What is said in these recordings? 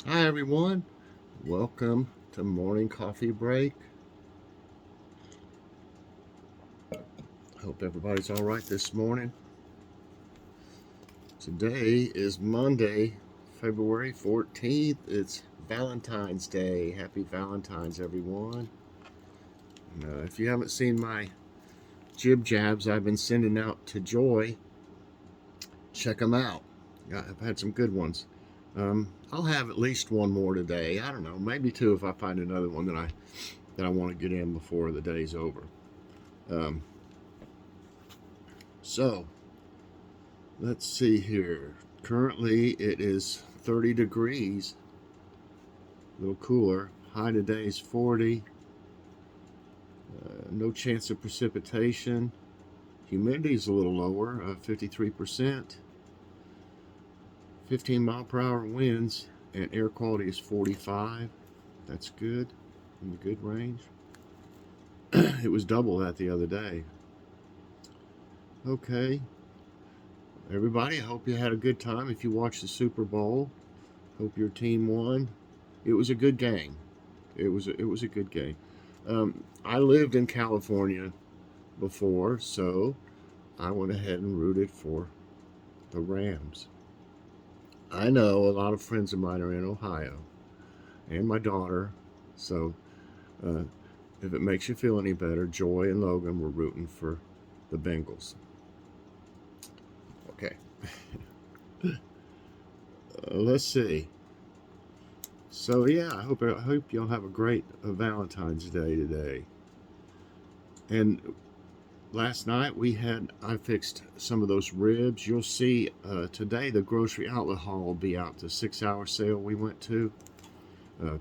Hi everyone, welcome to morning coffee break. Hope everybody's all right this morning. Today is Monday, February 14th. It's Valentine's Day. Happy Valentines, everyone. If you haven't seen my jib jabs I've been sending out to Joy, check them out. Yeah, I've had some good ones. I'll have at least one more today. I don't know, maybe two if I find another one that I want to get in before the day's over. Um, So, let's see here. Currently, it is 30 degrees, a little cooler. High today is 40. No chance of precipitation. Humidity is a little lower, 53%. 15-mile-per-hour winds, and air quality is 45. That's good, in the good range. It was double that the other day. Okay. Everybody, I hope you had a good time if you watched the Super Bowl. Hope your team won. It was a good game. It was a good game. I lived in California before, so I went ahead and rooted for the Rams. I know a lot of friends of mine are in Ohio, and my daughter. So, uh, if it makes you feel any better, Joy and Logan were rooting for the Bengals. Okay. Let's see. So yeah, I hope y'all have a great Valentine's Day today. And last night I fixed some of those ribs. You'll see today the grocery outlet haul will be out. The 6-hour sale we went to. Uh,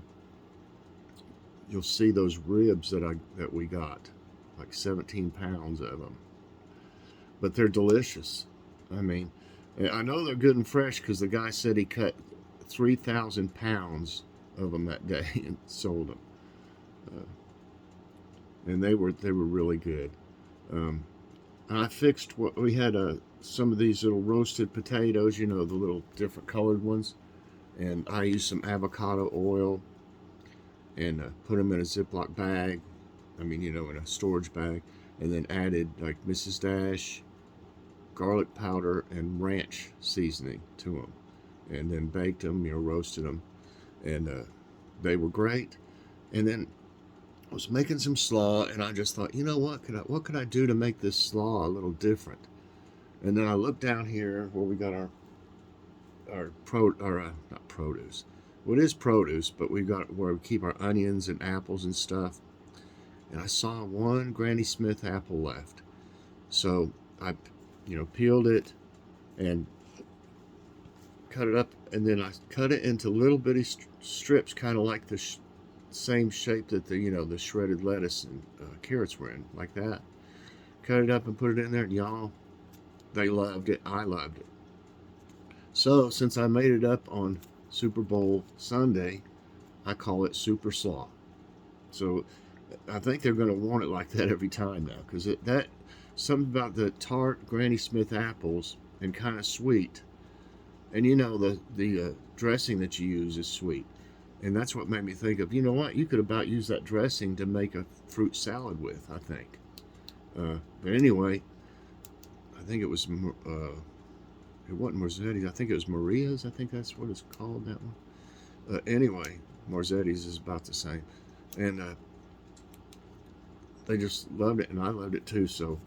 you'll see those ribs that we got, like 17 pounds of them. But they're delicious. I mean, I know they're good and fresh because the guy said he cut 3,000 pounds of them that day and sold them. And they were really good. And I fixed what we had some of these little roasted potatoes, the little different colored ones, and I used some avocado oil and put them in a Ziploc bag. I mean, in a storage bag, and then added like Mrs. Dash, garlic powder, and ranch seasoning to them, and then baked them, roasted them, and they were great. And then I was making some slaw, and I just thought, what could I do to make this slaw a little different? And then I looked down here where we got our not produce. Well, it is produce, but we got where we keep our onions and apples and stuff. And I saw one Granny Smith apple left, so I, peeled it and cut it up, and then I cut it into little bitty strips, kind of like the same shape that the shredded lettuce and carrots were in, like that. Cut it up and put it in there, and y'all, they loved it. I loved it. So since I made it up on Super Bowl Sunday, I call it Super Slaw. So I think they're going to want it like that every time now, because that something about the tart Granny Smith apples and kind of sweet, and the dressing that you use is sweet. And that's what made me think of, you could about use that dressing to make a fruit salad with, I think. But anyway, I think it was, it wasn't Marzetti's, I think it was Maria's, I think that's what it's called, that one. Anyway, Marzetti's is about the same. And they just loved it, and I loved it too, so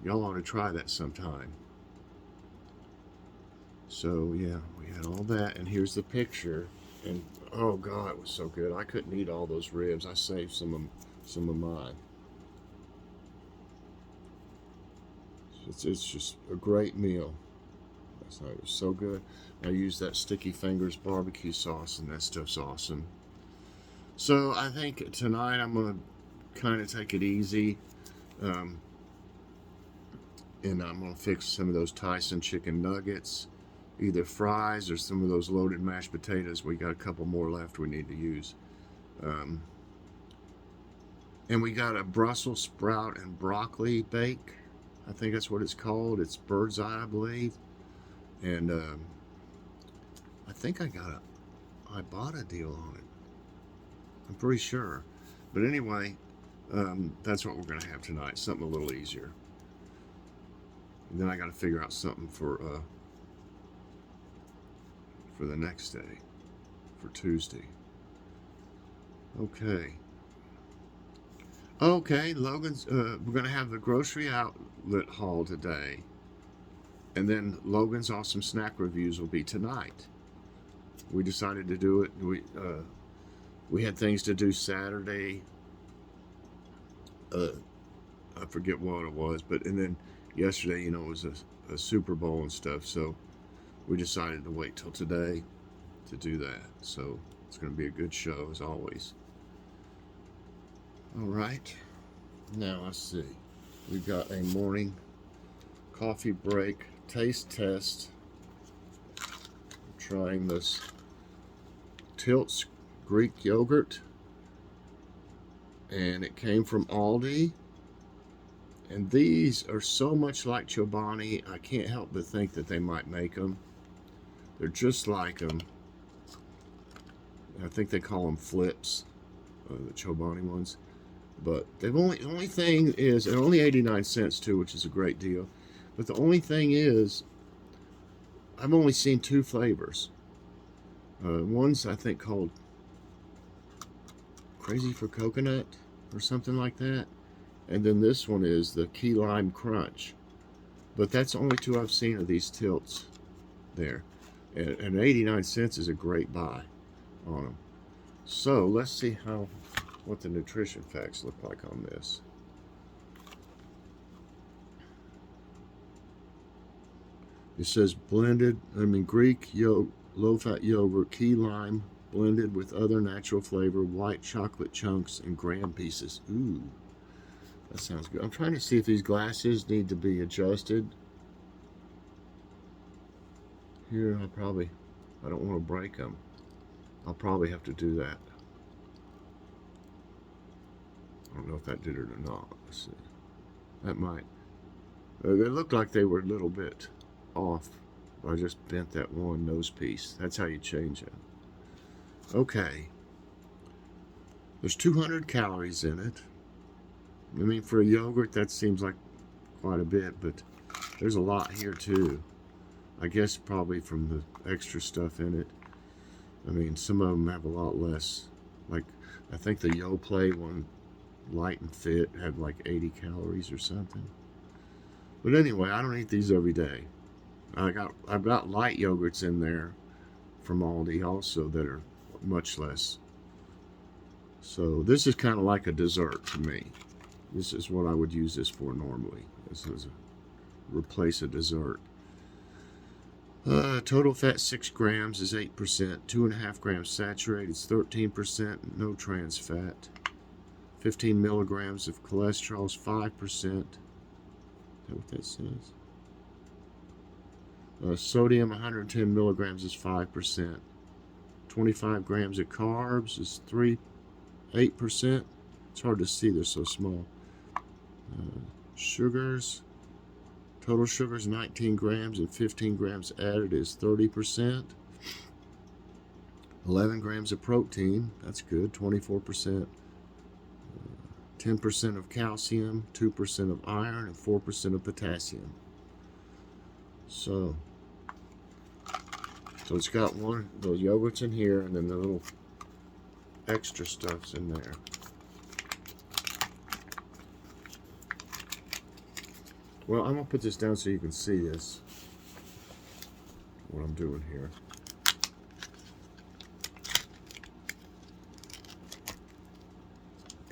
y'all ought to try that sometime. So yeah, we had all that, and here's the picture. And oh God, it was so good. I couldn't eat all those ribs. I saved some of mine. It's just a great meal. It was so good. I used that Sticky Fingers barbecue sauce, and that stuff's awesome. So I think tonight I'm gonna kind of take it easy, and I'm gonna fix some of those Tyson chicken nuggets, either fries or some of those loaded mashed potatoes. We got a couple more left we need to use. And we got a Brussels sprout and broccoli bake. I think that's what it's called. It's bird's eye, I believe. And I think I got I bought a deal on it. I'm pretty sure. But anyway, that's what we're going to have tonight. Something a little easier. And then I got to figure out something for the next day, for Tuesday. Okay, Logan's. We're going to have the grocery outlet haul today. And then Logan's awesome snack reviews will be tonight. We decided to do it. We had things to do Saturday. I forget what it was, and then yesterday, it was a Super Bowl and stuff. So we decided to wait till today to do that. So it's going to be a good show as always. All right. Now let's see. We've got a morning coffee break taste test. I'm trying this Tilts Greek yogurt, and it came from Aldi, and these are so much like Chobani, I can't help but think that they might make them. They're just like them. I think they call them flips, the Chobani ones, but the only thing is, they're only 89 cents too, which is a great deal. But the only thing is, I've only seen 2 flavors. One's, I think, called Crazy for Coconut or something like that. And then this one is the Key Lime Crunch. But that's the only 2 I've seen of these Tilts there. And 89 cents is a great buy on them. So let's see what the nutrition facts look like on this. It says Greek low-fat yogurt, key lime, blended with other natural flavor, white chocolate chunks, and graham pieces. Ooh, that sounds good. I'm trying to see if these glasses need to be adjusted. Here, I don't want to break them. I'll probably have to do that. I don't know if that did it or not. Let's see. That might. They looked like they were a little bit off. I just bent that one nose piece. That's how you change it. Okay. There's 200 calories in it. I mean, for a yogurt, that seems like quite a bit, but there's a lot here too. I guess probably from the extra stuff in it. I mean, some of them have a lot less. Like, I think the Yoplait one, Light and Fit, had like 80 calories or something. But anyway, I don't eat these every day. I've got light yogurts in there from Aldi also that are much less. So this is kind of like a dessert to me. This is what I would use this for normally. This is replace a dessert. Total fat 6 grams is 8%. 2.5 grams saturated is 13%. No trans fat. 15 milligrams of cholesterol is 5%. Is that what that says? Sodium 110 milligrams is 5%. 25 grams of carbs is 8%. It's hard to see, they're so small. Sugars, total sugars 19 grams and 15 grams added is 30%. 11 grams of protein, that's good, 24%. 10% of calcium, 2% of iron, and 4% of potassium. So it's got one of those yogurts in here, and then the little extra stuff's in there. Well, I'm going to put this down so you can see this, what I'm doing here.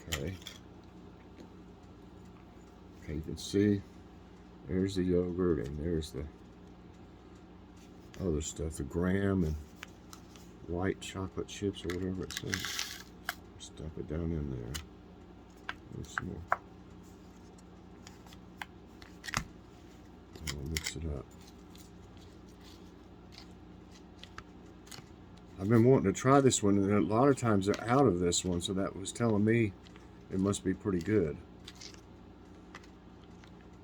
Okay, you can see there's the yogurt and there's the other stuff, the graham and white chocolate chips or whatever it says. Stuff it down in there. There's some more. I'll mix it up. I've been wanting to try this one, and a lot of times they're out of this one, so that was telling me it must be pretty good.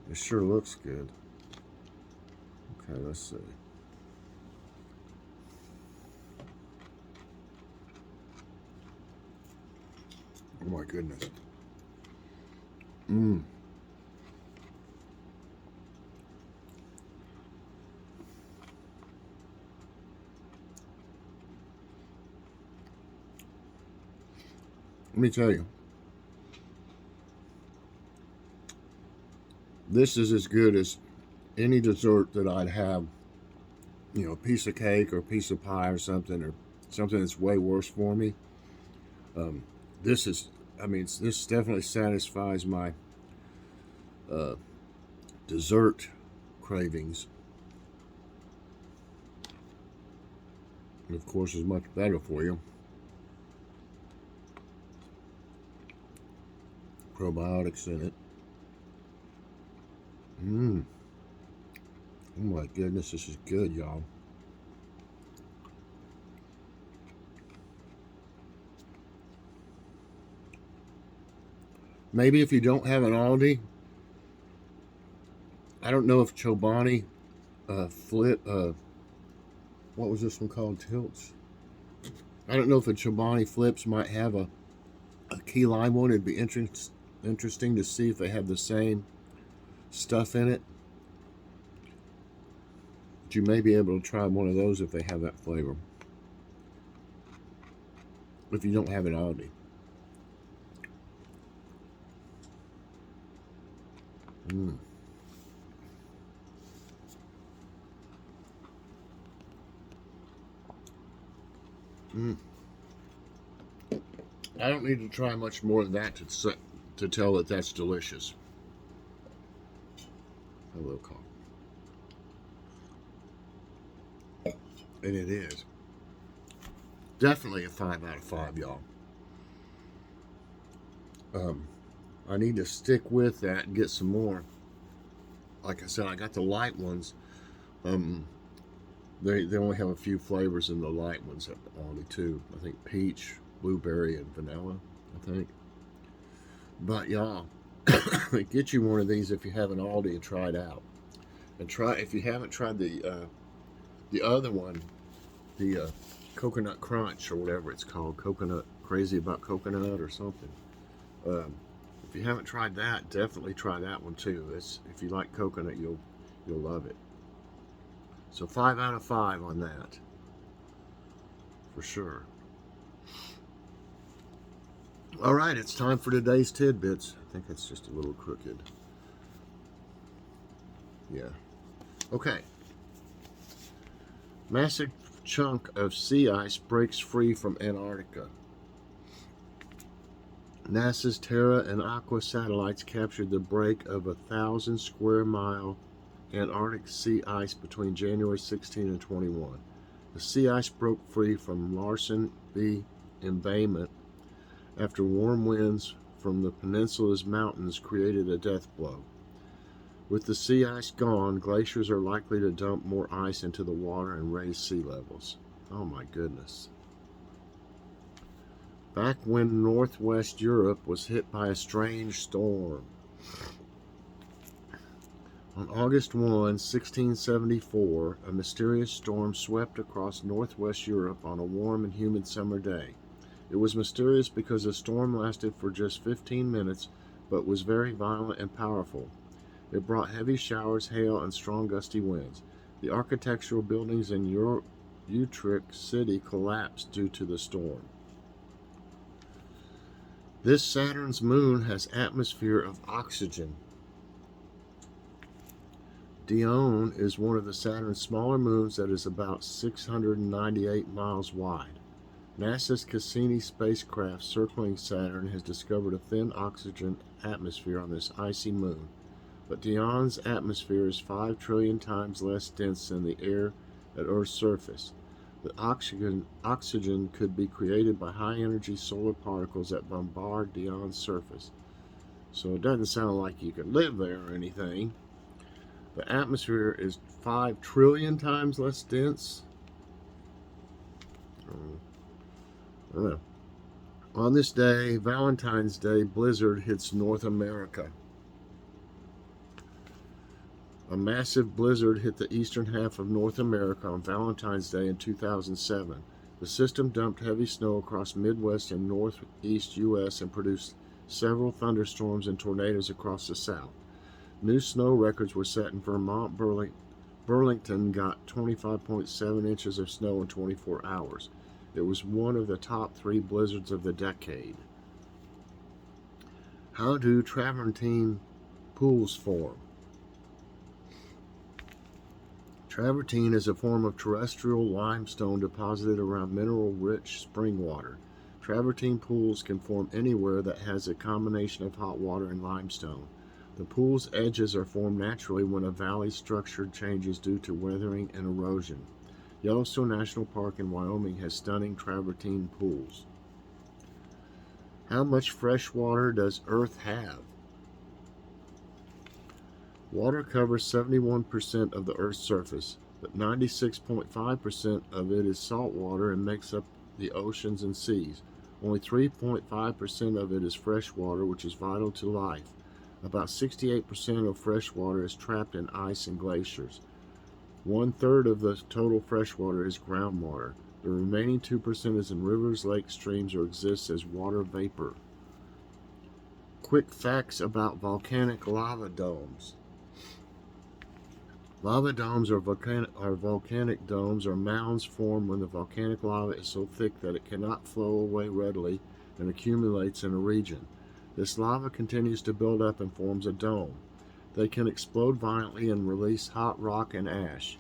It sure looks good. Okay, let's see. Oh my goodness. Mmm. Let me tell you, this is as good as any dessert that I'd have, you know, a piece of cake or a piece of pie or something that's way worse for me. Um, this is, I mean, this definitely satisfies my uh, dessert cravings. And of course, is much better for you. Probiotics in it. Mmm. Oh my goodness, this is good, y'all. Maybe if you don't have an Aldi, I don't know if Chobani flip. What was this one called? Tilts. I don't know if a Chobani flips might have a key lime one. It'd be interesting to see if they have the same stuff in it. But you may be able to try one of those if they have that flavor. If you don't have an Aldi. Mm. Mm. I don't need to try much more than that to tell that that's delicious. A little coffee. And it is. Definitely a 5 out of 5, y'all. I need to stick with that and get some more. Like I said, I got the light ones. They only have a few flavors in the light ones at Aldi too. I think peach, blueberry, and vanilla. I think. But y'all, get you one of these if you have an Aldi and try it out. And try if you haven't tried the other one, the coconut crunch or whatever it's called, coconut crazy about coconut or something. If you haven't tried that, definitely try that one too. If you like coconut, you'll love it. So 5 out of 5 on that, for sure. All right, it's time for today's tidbits. I think it's just a little crooked. Yeah. Okay. Massive chunk of sea ice breaks free from Antarctica. NASA's Terra and Aqua satellites captured the break of 1,000 square mile Antarctic sea ice between January 16 and 21. The sea ice broke free from Larsen B embayment after warm winds from the peninsula's mountains created a death blow. With the sea ice gone, glaciers are likely to dump more ice into the water and raise sea levels. Oh my goodness. Back when northwest Europe was hit by a strange storm. On August 1, 1674, a mysterious storm swept across northwest Europe on a warm and humid summer day. It was mysterious because the storm lasted for just 15 minutes, but was very violent and powerful. It brought heavy showers, hail, and strong gusty winds. The architectural buildings in Utrecht City collapsed due to the storm. This Saturn's moon has atmosphere of oxygen. Dione is one of the Saturn's smaller moons that is about 698 miles wide. NASA's Cassini spacecraft circling Saturn has discovered a thin oxygen atmosphere on this icy moon, but Dion's atmosphere is 5 trillion times less dense than the air at Earth's surface. The oxygen could be created by high-energy solar particles that bombard Dion's surface. So it doesn't sound like you could live there or anything. The atmosphere is 5 trillion times less dense. I don't know. On this day, Valentine's Day, blizzard hits North America. A massive blizzard hit the eastern half of North America on Valentine's Day in 2007. The system dumped heavy snow across Midwest and Northeast U.S. and produced several thunderstorms and tornadoes across the South. New snow records were set in Vermont. Burlington got 25.7 inches of snow in 24 hours. It was one of the top 3 blizzards of the decade. How do travertine pools form? Travertine is a form of terrestrial limestone deposited around mineral-rich spring water. Travertine pools can form anywhere that has a combination of hot water and limestone. The pool's edges are formed naturally when a valley structure changes due to weathering and erosion. Yellowstone National Park in Wyoming has stunning travertine pools. How much fresh water does Earth have? Water covers 71% of the Earth's surface, but 96.5% of it is salt water and makes up the oceans and seas. Only 3.5% of it is fresh water, which is vital to life. About 68% of fresh water is trapped in ice and glaciers. 1/3 of the total fresh water is groundwater. The remaining 2% is in rivers, lakes, streams, or exists as water vapor. Quick facts about volcanic lava domes. Lava domes are volcanic domes or mounds formed when the volcanic lava is so thick that it cannot flow away readily and accumulates in a region. This lava continues to build up and forms a dome. They can explode violently and release hot rock and ash.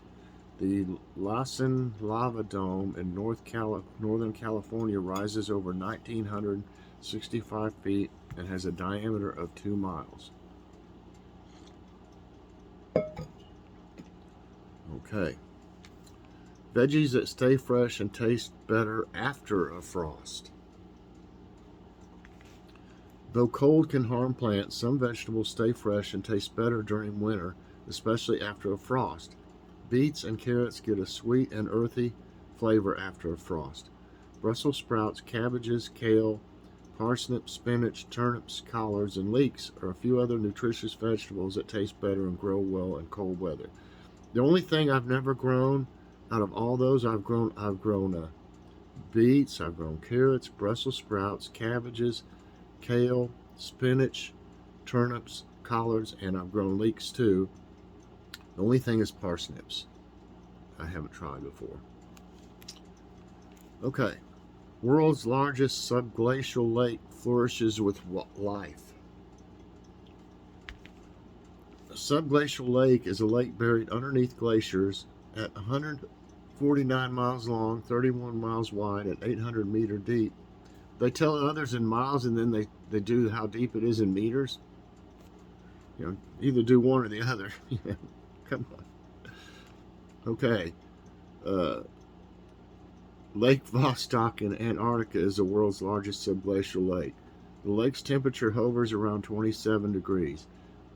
The Lassen Lava Dome in Northern California rises over 1,965 feet and has a diameter of 2 miles. Okay. Veggies that stay fresh and taste better after a frost. Though cold can harm plants, some vegetables stay fresh and taste better during winter, especially after a frost. Beets and carrots get a sweet and earthy flavor after a frost. Brussels sprouts, cabbages, kale, parsnips, spinach, turnips, collards, and leeks are a few other nutritious vegetables that taste better and grow well in cold weather. The only thing I've never grown out of all those, I've grown beets, I've grown carrots, Brussels sprouts, cabbages, kale, spinach, turnips, collards, and I've grown leeks too. The only thing is parsnips. I haven't tried before. Okay. World's largest subglacial lake flourishes with life. A subglacial lake is a lake buried underneath glaciers at 149 miles long, 31 miles wide, and 800 meters deep. They tell others in miles, and then they do how deep it is in meters. You know, either do one or the other. Come on. Okay. Lake Vostok in Antarctica is the world's largest subglacial lake. The lake's temperature hovers around 27 degrees.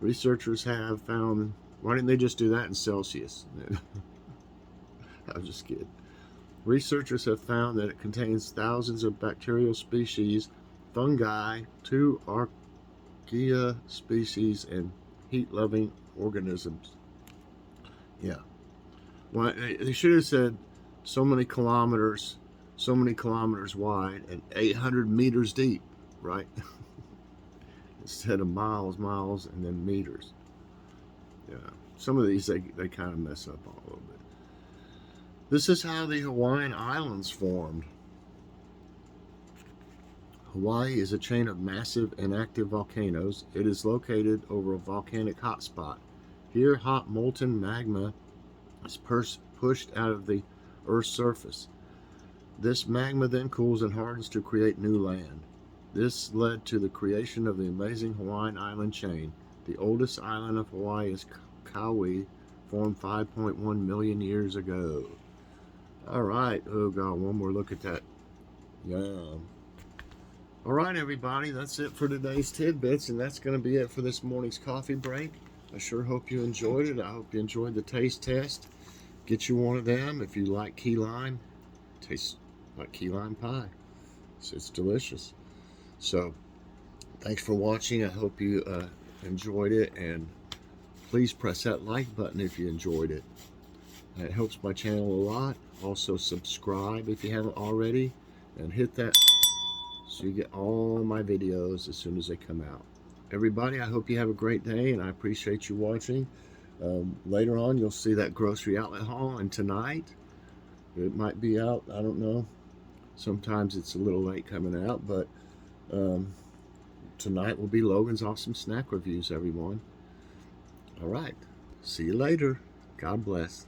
Researchers have found... Why didn't they just do that in Celsius? I'm just kidding. Researchers have found that it contains thousands of bacterial species, fungi, 2 archaea species, and heat-loving organisms. Yeah. Well, they should have said so many kilometers wide, and 800 meters deep, right? Instead of miles, and then meters. Yeah. Some of these, they kind of mess up on a little bit. This is how the Hawaiian Islands formed. Hawaii is a chain of massive and active volcanoes. It is located over a volcanic hotspot. Here, hot molten magma is pushed out of the Earth's surface. This magma then cools and hardens to create new land. This led to the creation of the amazing Hawaiian island chain. The oldest island of Hawaii is Kauai, formed 5.1 million years ago. All right. Oh, God, one more look at that. Yum. All right, everybody, that's it for today's Tidbits, and that's going to be it for this morning's coffee break. I sure hope you enjoyed it. I hope you enjoyed the taste test. Get you one of them if you like key lime. Tastes like key lime pie. So it's delicious. So thanks for watching. I hope you enjoyed it, and please press that like button if you enjoyed it. It helps my channel a lot. Also subscribe if you haven't already, and hit that so you get all my videos as soon as they come out. Everybody, I hope you have a great day, and I appreciate you watching. Later on, you'll see that grocery outlet haul, and tonight, it might be out, I don't know. Sometimes it's a little late coming out, but tonight will be Logan's Awesome Snack Reviews, everyone. All right, see you later. God bless.